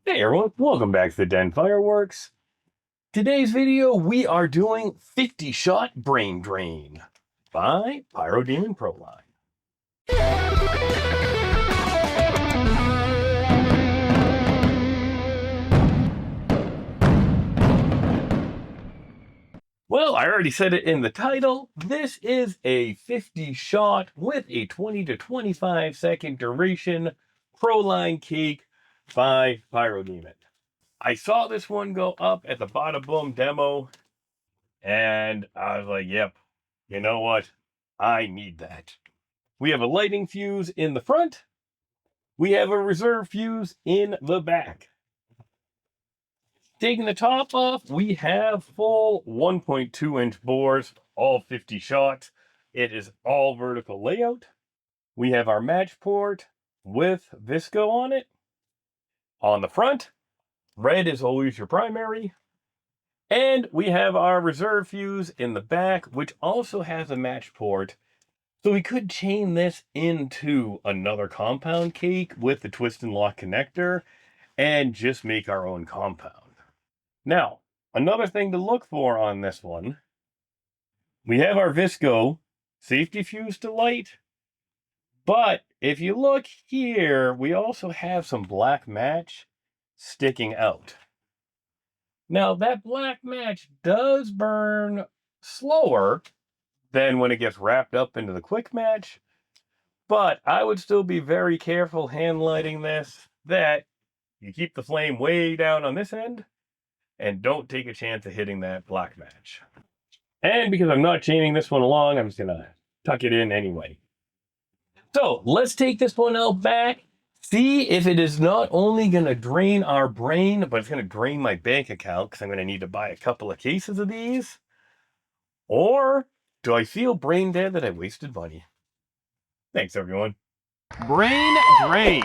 Hey everyone, welcome back to the Den Fireworks. Today's video, we are doing 50 Shot Brain Drain by Pyro Demon Proline. Well, I already said it in the title. This is a 50 shot with a 20 to 25 second duration Proline cake by Pyro Demon. I saw this one go up at the Bada Boom demo, and I was like, yep, you know what? I need that. We have a lighting fuse in the front. We have a reserve fuse in the back. Taking the top off, we have full 1.2-inch bores, all 50 shots. It is all vertical layout. We have our match port with Visco on it. On the front, red is always your primary. And we have our reserve fuse in the back, which also has a match port. So we could chain this into another compound cake with the twist and lock connector and just make our own compound. Now, another thing to look for on this one, we have our Visco safety fuse to light, but if you look here, we also have some black match sticking out. Now, that black match does burn slower than when it gets wrapped up into the quick match, but I would still be very careful hand lighting this, that you keep the flame way down on this end and don't take a chance of hitting that black match. And because I'm not chaining this one along, I'm just gonna tuck it in anyway. So let's take this one out back, see if it is not only gonna drain our brain, but it's gonna drain my bank account because I'm gonna need to buy a couple of cases of these. Or do I feel brain dead that I wasted money? Thanks, everyone. Brain drain.